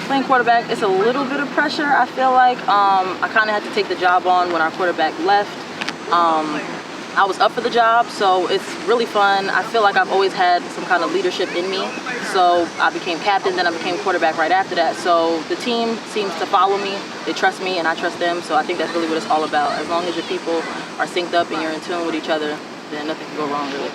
playing quarterback, it's a little bit of pressure, I feel like. I kind of had to take the job on when our quarterback left. I was up for the job, so it's really fun. I feel like I've always had some kind of leadership in me. So I became captain, then I became quarterback right after that. So the team seems to follow me. They trust me and I trust them. So I think that's really what it's all about. As long as your people are synced up and you're in tune with each other, then nothing can go wrong, really.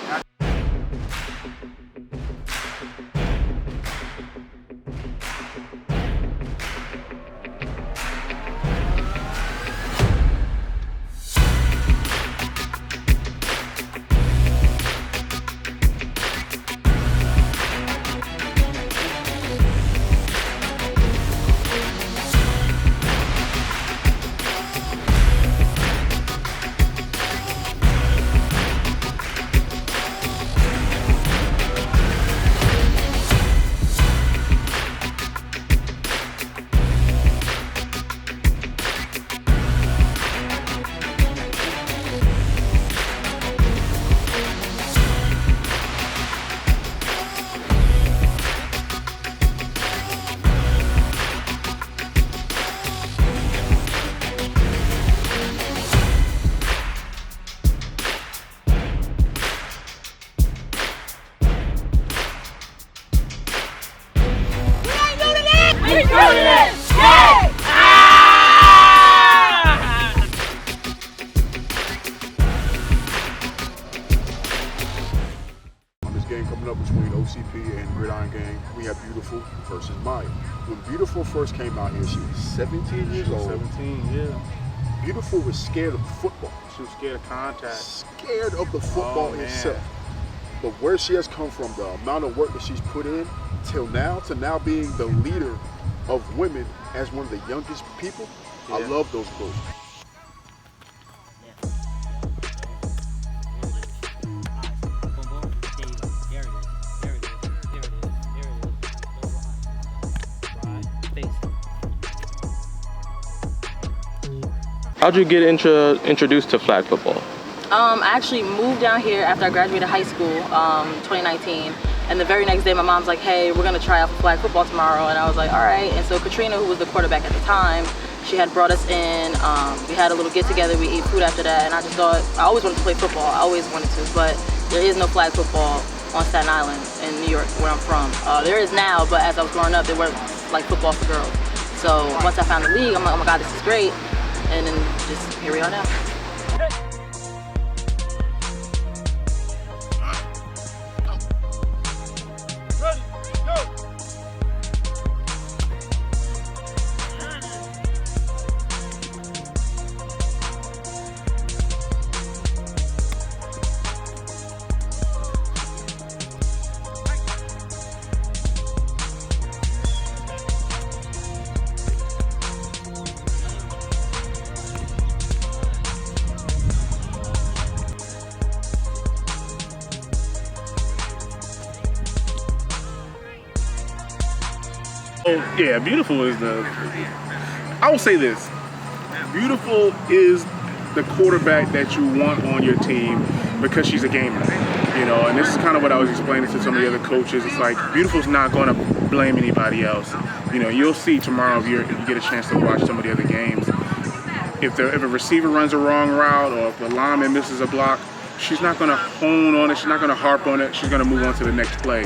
Game coming up between OCP and Gridiron gang, we have Beautiful versus Maya. When Beautiful first came out here, she was 17 years old. 17, yeah. Beautiful was scared of football. She was scared of contact. Scared of the football itself. But where she has come from, the amount of work that she's put in till now, to now being the leader of women as one of the youngest people, I love those girls. How'd you get introduced to flag football? I actually moved down here after I graduated high school, 2019. And the very next day, my mom's like, hey, we're gonna try out for flag football tomorrow. And I was like, all right. And so Katrina, who was the quarterback at the time, she had brought us in. We had a little get together, we ate food after that. And I just thought, I always wanted to play football. I always wanted to, but there is no flag football on Staten Island in New York, where I'm from. There is now, but as I was growing up, there weren't like football for girls. So once I found the league, I'm like, oh my God, this is great. And then just here we are now. Yeah, Beautiful is I will say this, Beautiful is the quarterback that you want on your team because she's a gamer, you know, and this is kind of what I was explaining to some of the other coaches. It's like, Beautiful's not going to blame anybody else. You know, you'll see tomorrow if you get a chance to watch some of the other games. If a receiver runs a wrong route or if the lineman misses a block, she's not going to hone on it, she's not going to harp on it, she's going to move on to the next play.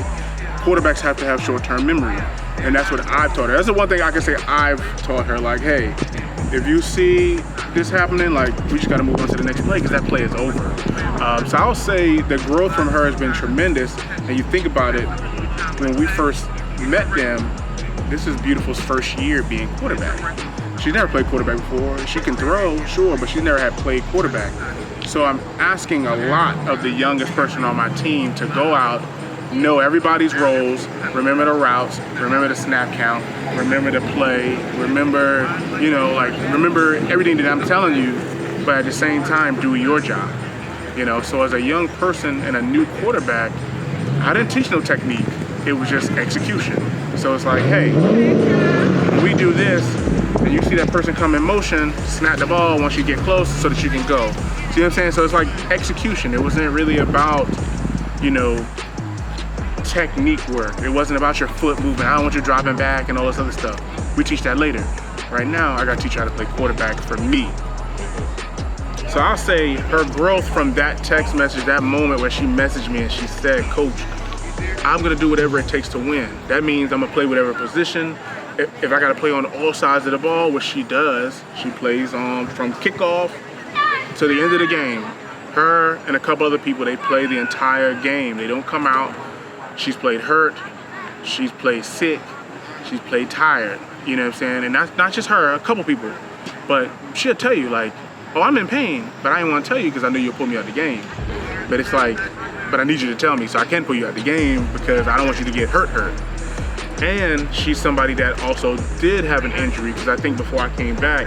Quarterbacks have to have short-term memory. And that's what I've taught her. That's the one thing I can say I've taught her. Like, hey, if you see this happening, like, we just got to move on to the next play because that play is over. So I'll say the growth from her has been tremendous. And you think about it, when we first met them, this is Beautiful's first year being quarterback. She's never played quarterback before. She can throw, sure, but she never had played quarterback. So I'm asking a lot of the youngest person on my team to go out, know everybody's roles, remember the routes, remember the snap count, remember the play, remember, you know, like, remember everything that I'm telling you, but at the same time, do your job. You know, so as a young person and a new quarterback, I didn't teach no technique. It was just execution. So it's like, hey, when we do this, and you see that person come in motion, snap the ball once you get close so that you can go. See what I'm saying? So it's like execution. It wasn't really about, you know, technique work. It wasn't about your foot movement. I don't want you dropping back and all this other stuff. We teach that later. Right now, I gotta teach you how to play quarterback for me. So I'll say her growth from that text message, that moment where she messaged me and she said, Coach, I'm gonna do whatever it takes to win. That means I'm gonna play whatever position. If I gotta play on all sides of the ball, which she does, she plays from kickoff to the end of the game. Her and a couple other people, they play the entire game. They don't come out. She's played hurt, she's played sick, she's played tired, you know what I'm saying? And that's not just her, a couple people. But she'll tell you like, oh, I'm in pain, but I didn't want to tell you because I knew you'll pull me out of the game. But it's like, but I need you to tell me so I can pull you out of the game because I don't want you to get hurt. And she's somebody that also did have an injury because I think before I came back,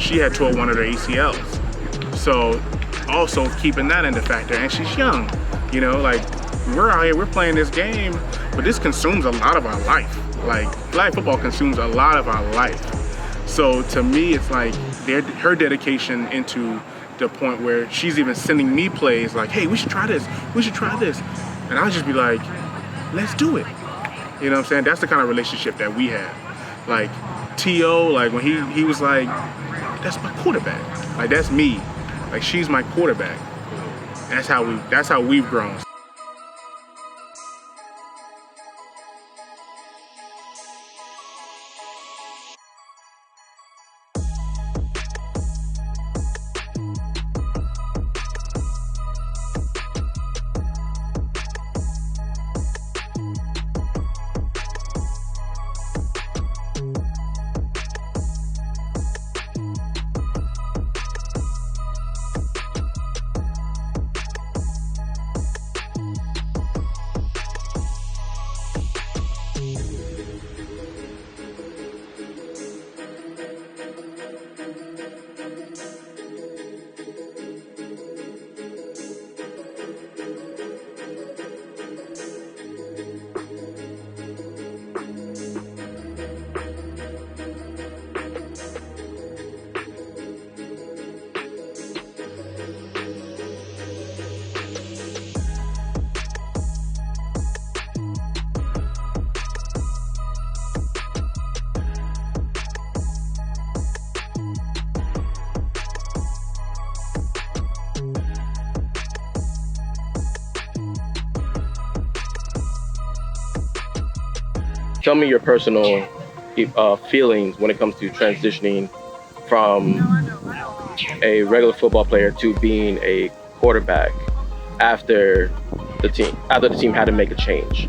she had tore one of her ACLs. So also keeping that into factor, and she's young, you know, like we're out here, we're playing this game, but this consumes a lot of our life. Like flag football consumes a lot of our life. So to me, it's like her dedication into the point where she's even sending me plays like, hey, we should try this, we should try this. And I'll just be like, let's do it. You know what I'm saying? That's the kind of relationship that we have. Like T.O., like when he was like, that's my quarterback. Like that's me. Like she's my quarterback. And that's how we've grown. Tell me your personal feelings when it comes to transitioning from a regular football player to being a quarterback after the team had to make a change.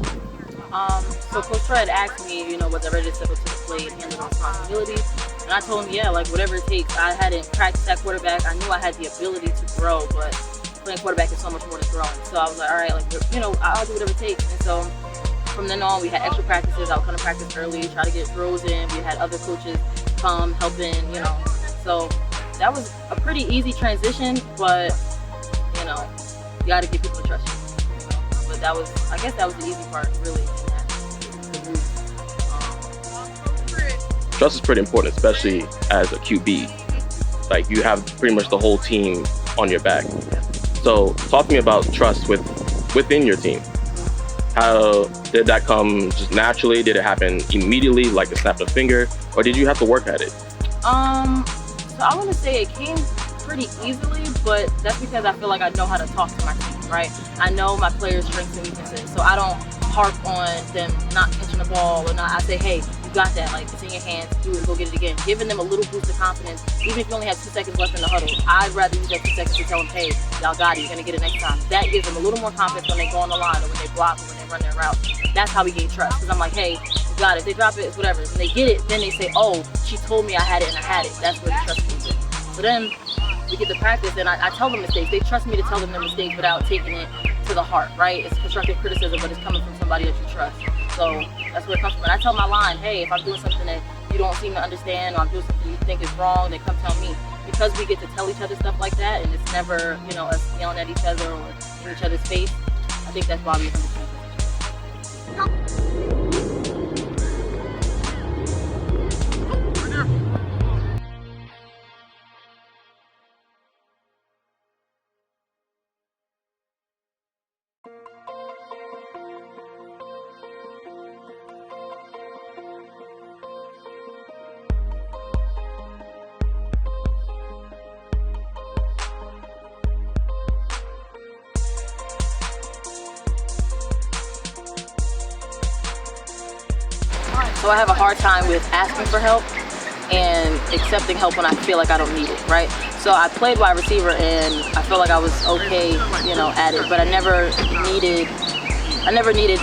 So Coach Fred asked me, you know, was I ready to step up to the plate and handle the responsibility? And I told him, yeah, like whatever it takes. I hadn't practiced that quarterback. I knew I had the ability to grow, but playing quarterback is so much more than throwing. So I was like, all right, like, you know, I'll do whatever it takes. And so from then on, we had extra practices. I would come to practice early, try to get throws in. We had other coaches come, helping, you know. So that was a pretty easy transition, but, you know, you got to get people to trust you. But that was, I guess that was the easy part, really, in that, the move. Trust is pretty important, especially as a QB. Like, you have pretty much the whole team on your back. So talk to me about trust within your team. How did that come just naturally? Did it happen immediately, like a snap of a finger? Or did you have to work at it? So I want to say it came pretty easily, but that's because I feel like I know how to talk to my team, right? I know my players' strengths and weaknesses, so I don't harp on them not catching the ball or not. I say, hey, you got that, like it's in your hands, do it, go get it again. Giving them a little boost of confidence, even if you only have 2 seconds left in the huddle. I'd rather use that 2 seconds to tell them, hey, y'all got it, you're gonna get it next time. That gives them a little more confidence when they go on the line or when they block or when they run their route. That's how we gain trust, because I'm like, hey, you got it. They drop it, it's whatever. When they get it, then they say, oh, she told me I had it and I had it. That's where the trust comes in. So then we get to practice and I tell them mistakes. They trust me to tell them their mistakes without taking it to the heart, right? It's constructive criticism, but it's coming from somebody that you trust. So that's where it comes from. And I tell my line, hey, if I'm doing something that you don't seem to understand or I'm doing something you think is wrong, then come tell me. Because we get to tell each other stuff like that and it's never, you know, us yelling at each other or in each other's face, I think that's why we understand. So I have a hard time with asking for help and accepting help when I feel like I don't need it, right? So I played wide receiver and I felt like I was okay, you know, at it, but I never needed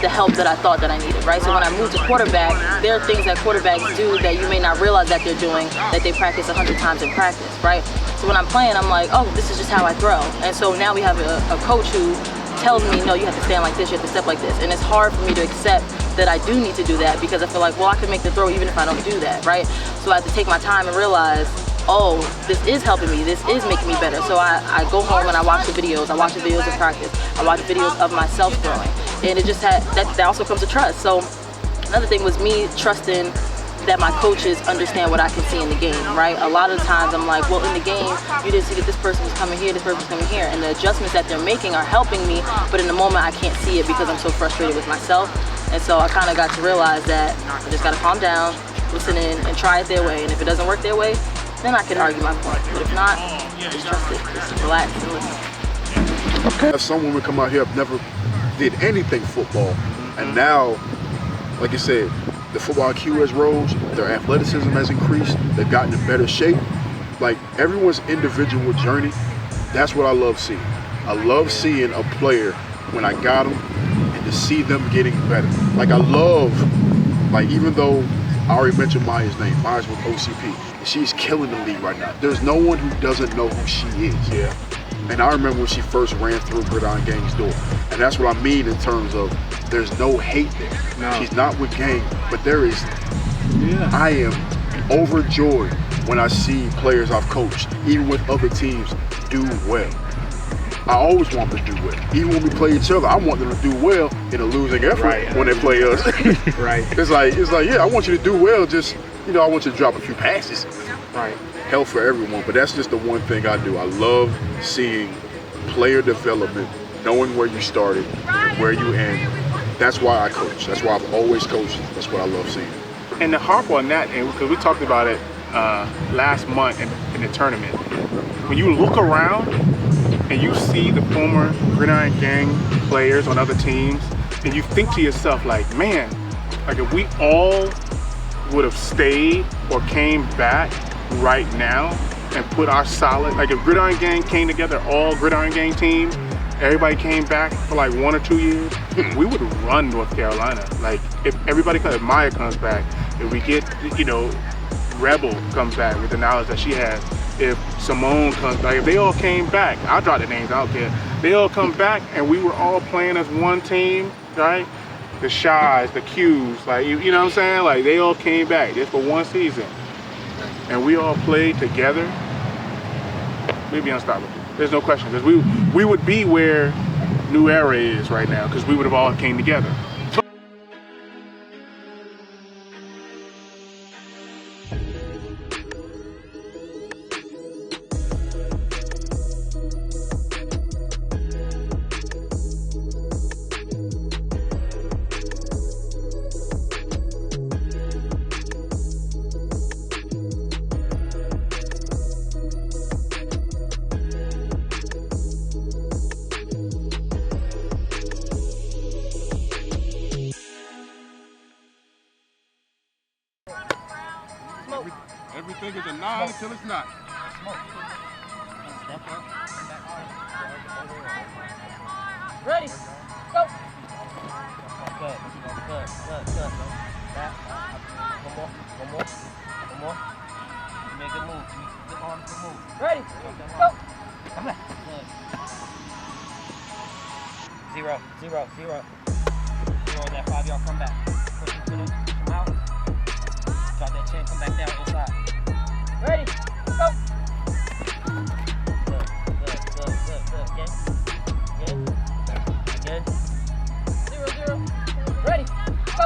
the help that I thought that I needed, right? So when I moved to quarterback, there are things that quarterbacks do that you may not realize that they're doing, that they practice 100 times in practice, right? So when I'm playing, I'm like, oh, this is just how I throw. And so now we have a coach who tells me, no, you have to stand like this, you have to step like this. And it's hard for me to accept that I do need to do that because I feel like, well, I can make the throw even if I don't do that, right? So I have to take my time and realize, oh, this is helping me, this is making me better. So I go home and I watch the videos of practice, I watch videos of myself throwing. And it just had, that also comes to trust. So another thing was me trusting that my coaches understand what I can see in the game, right? A lot of the times I'm like, well, in the game, you didn't see that this person was coming here, this person was coming here, and the adjustments that they're making are helping me, but in the moment I can't see it because I'm so frustrated with myself. And so I kind of got to realize that I just got to calm down, listen in, and try it their way. And if it doesn't work their way, then I can argue my point. But if not, just trust it, just relax and listen. Okay. Some women come out here have never did anything football, and now, like you said, the football IQ has rose, their athleticism has increased, they've gotten in better shape. Like, everyone's individual journey, that's what I love seeing. I love seeing a player when I got them and to see them getting better. Like, I love, like, even though I already mentioned Maya's name, Maya's with OCP, and she's killing the league right now. There's no one who doesn't know who she is. Yeah. And I remember when she first ran through Gridiron Gang's door. And that's what I mean in terms of there's no hate there. No. She's not with Gang, but there is. Yeah. I am overjoyed when I see players I've coached, even with other teams, do well. I always want them to do well. Even when we play each other, I want them to do well in a losing effort when they play us. Right. It's like, yeah, I want you to do well, just, you know, I want you to drop a few passes. Right. Hell for everyone, but that's just the one thing I do. I love seeing player development, knowing where you started, where you end. That's why I coach. That's why I've always coached. That's what I love seeing. And the harp on that, because we talked about it last month in the tournament, when you look around and you see the former Gridiron Gang players on other teams, and you think to yourself, like, man, like if we all would have stayed or came back right now and put our solid, like if Gridiron Gang came together, all Gridiron Gang team, everybody came back for like 1 or 2 years, we would run North Carolina. Like if everybody, if Maya comes back, if we get, you know, Rebel comes back with the knowledge that she has, if Simone comes back, if they all came back, I'll drop the names, I don't care. They all come back and we were all playing as one team, right? The Shies, the Qs, like, you know what I'm saying? Like they all came back just for one season. And we all played together, we'd be unstoppable. There's no question, because we would be where New Era is right now, because we would have all came together. Everything is a 9 until it's not. Ready, go. Good. Back. One more. You make a move. Good arm, good move. Ready, go. Come back. Good. 0. 0 on that 5-yard comeback. Push him to the, come out. Drop that chin, come back down inside. Ready, go. Good. Again. 0. Ready, go.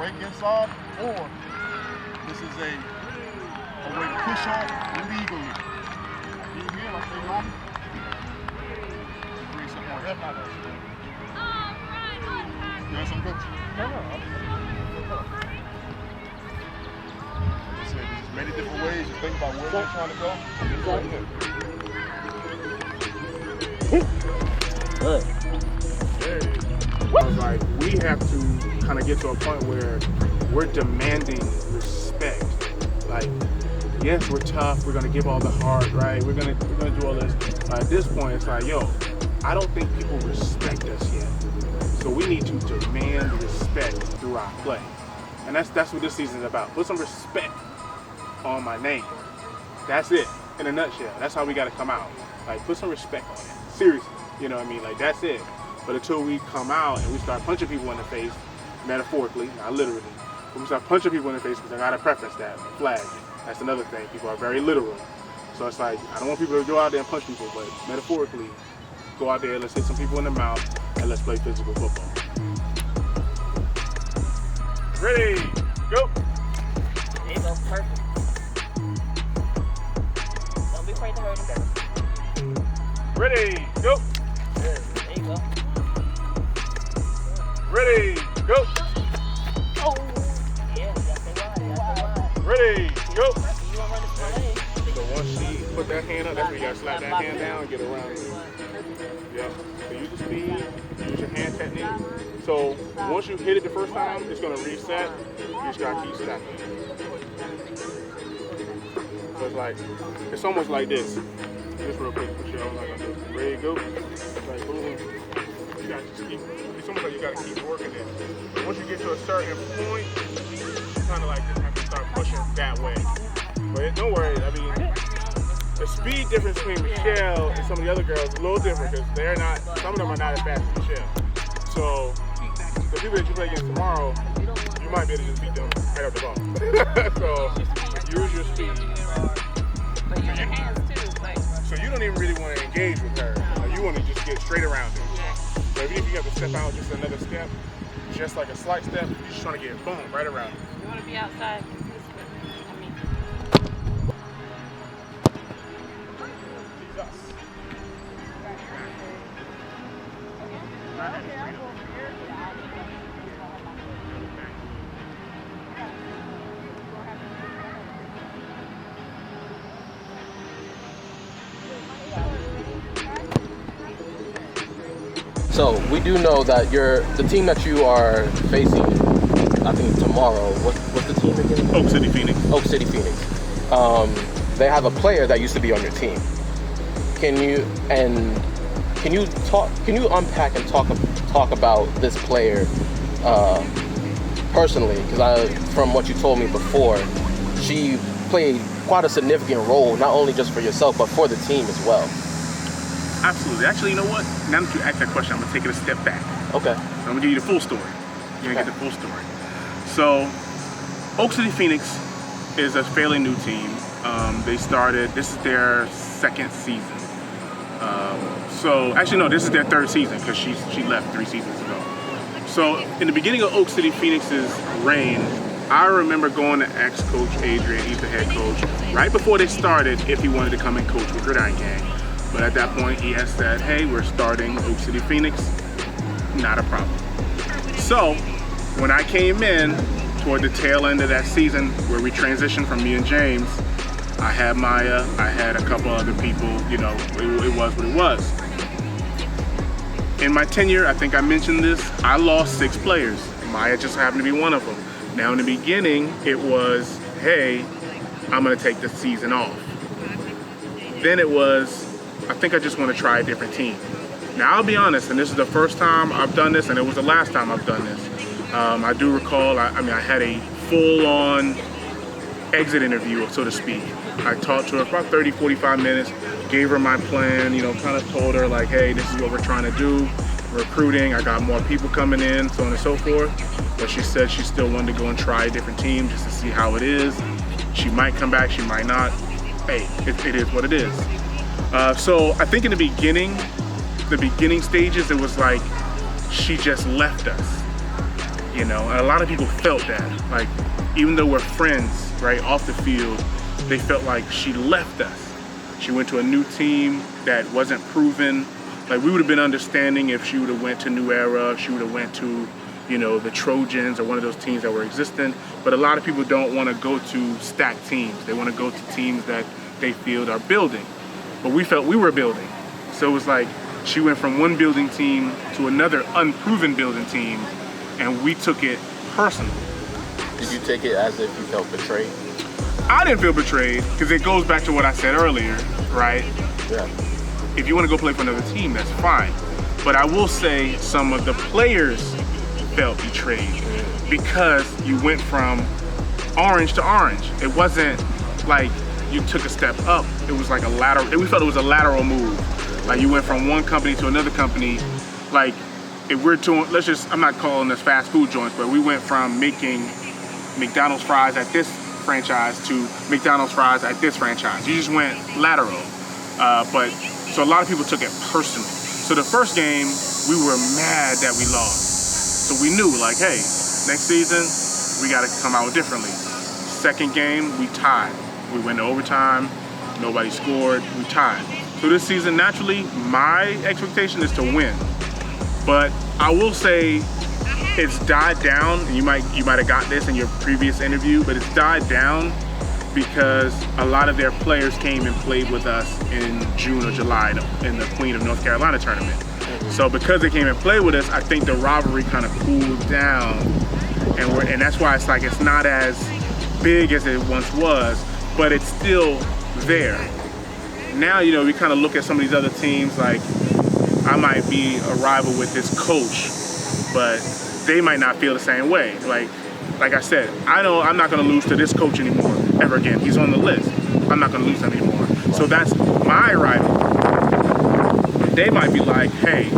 break inside, or this is a way to push off legally. You hear like they know me? Create some more hip hop. You have some coach? No. There's many different ways to think about where they're trying to go. Good. I was like, we have to kind of get to a point where we're demanding respect. Like, yes, we're tough. We're gonna give all the heart, right? We're gonna do all this. At this point, it's like, yo, I don't think people respect us yet. So we need to demand respect through our play, and that's what this season is about. Put some respect on my name. That's it, in a nutshell. That's how we got to come out. Like, put some respect on it. Seriously, you know what I mean? Like, that's it. But until we come out and we start punching people in the face, metaphorically, not literally, but we start punching people in the face, because I gotta preference that flag. That's another thing. People are very literal. So it's like, I don't want people to go out there and punch people, but metaphorically, go out there, let's hit some people in the mouth, and let's play physical football. Ready, go. There you go, perfect. Don't be afraid to hurt him. Ready, go. Good. There you go. Ready, go. Oh. Yeah, you gotta stay wide. You gotta stay wide. Ready, go. You wanna run this play? So once she put that hand up, that's where you gotta slap that hand down and get around it. Yep. So use the speed, use your hand technique. So once you hit it the first time, it's gonna reset. You just gotta keep stacking. So it's like, it's almost like this. Just real quick, Michelle. Like, ready, go. Like, boom. You gotta just keep. It's almost like you gotta keep working it. But once you get to a certain point, you kind of like just have to start pushing that way. But don't worry. I mean, the speed difference between Michelle and some of the other girls is a little different, because they're not. Some of them are not as fast as Michelle. So the people that you play against tomorrow, you might be able to just beat them right off the ball. So use your speed. But use your hands too. Like, So you don't even really want to engage with her. You want to just get straight around her. So even if you have to step out just another step, just like a slight step, you're just trying to get boom right around her. you want to be outside. I mean, So we do know that the team that you are facing, I think tomorrow. What's the team again? Oak City Phoenix. Oak City Phoenix. They have a player that used to be on your team. Can you unpack and talk about this player personally? Because from what you told me before, she played quite a significant role, not only just for yourself but for the team as well. Absolutely. Actually, you know what? Now that you asked that question, I'm going to take it a step back. Okay. So I'm going to give you the full story. You're going to get the full story. So, Oak City Phoenix is a fairly new team. They started, this is their second season. This is their third season, because she left 3 seasons ago. So, in the beginning of Oak City Phoenix's reign, I remember going to ex-coach Adrian, he's the head coach, right before they started, if he wanted to come and coach with Gridiron Gang. But at that point, he had said, hey, we're starting Oak City Phoenix. Not a problem. So, when I came in toward the tail end of that season, where we transitioned from me and James, I had Maya, I had a couple other people, you know, it was what it was. In my tenure, I think I mentioned this, I lost 6 players. Maya just happened to be one of them. Now in the beginning, it was, hey, I'm gonna take the season off. Then it was, I think I just want to try a different team. Now I'll be honest, and this is the first time I've done this, and it was the last time I've done this. I do recall, I had a full-on exit interview, so to speak. I talked to her for about 30, 45 minutes, gave her my plan, you know, kind of told her like, hey, this is what we're trying to do, recruiting, I got more people coming in, so on and so forth. But she said she still wanted to go and try a different team just to see how it is. She might come back, she might not. Hey, it is what it is. So I think in the beginning stages, it was like she just left us. you know, and a lot of people felt that. Like, even though we're friends, right, off the field, they felt like she left us. She went to a new team that wasn't proven. Like, we would have been understanding if she would have went to New Era, if she would have went to, you know, the Trojans or one of those teams that were existing. But a lot of people don't want to go to stacked teams. They want to go to teams that they feel are building. But we felt we were building. So it was like she went from one building team to another unproven building team, and we took it personal. Did you take it as if you felt betrayed? I didn't feel betrayed, because it goes back to what I said earlier, right? Yeah. If you want to go play for another team, that's fine. But I will say some of the players felt betrayed because you went from orange to orange. It wasn't like you took a step up. It was like a lateral. We felt it was a lateral move. Like, you went from one company to another company. Like, if we're doing, I'm not calling this fast food joints, but we went from making McDonald's fries at this franchise to McDonald's fries at this franchise. You just went lateral. So a lot of people took it personally. So the first game, we were mad that we lost. So we knew, like, hey, next season, we got to come out differently. Second game, we tied. We went to overtime, nobody scored, we tied. So this season, naturally, my expectation is to win. But I will say it's died down, and you might have got this in your previous interview, but it's died down because a lot of their players came and played with us in June or July in the Queen of North Carolina tournament. So because they came and played with us, I think the rivalry kind of cooled down, and that's why it's like it's not as big as it once was, but it's still there. Now, you know, we kind of look at some of these other teams, like I might be a rival with this coach, but they might not feel the same way. Like I said, I know I'm not going to lose to this coach anymore, ever again. He's on the list. I'm not going to lose him anymore. So that's my rival. They might be like, hey,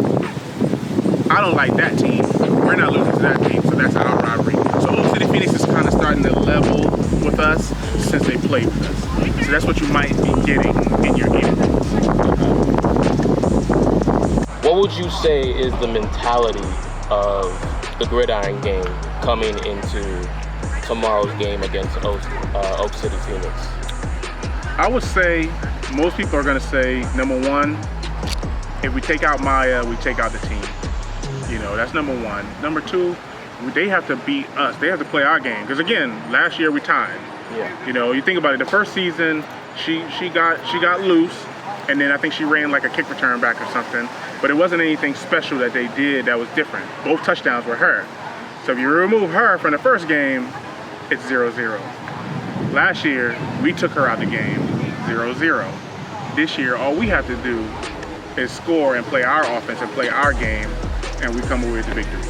I don't like that team. We're not losing to that team, so that's our rivalry. So Oak City Phoenix is kind of starting to level with us since they played with us. So that's what you might be getting in your interviews. What would you say is the mentality of the Gridiron game coming into tomorrow's game against Oak City Phoenix? I would say most people are going to say, number one, if we take out Maya, we take out the team. You know, that's number one. Number two, they have to beat us. They have to play our game. Because again, last year we tied. Yeah. You know, you think about it, the first season, she got loose, and then I think she ran like a kick return back or something. But it wasn't anything special that they did that was different. Both touchdowns were her. So if you remove her from the first game, it's 0-0. Last year, we took her out of the game, 0-0. This year, all we have to do is score and play our offense and play our game, and we come away with the victory.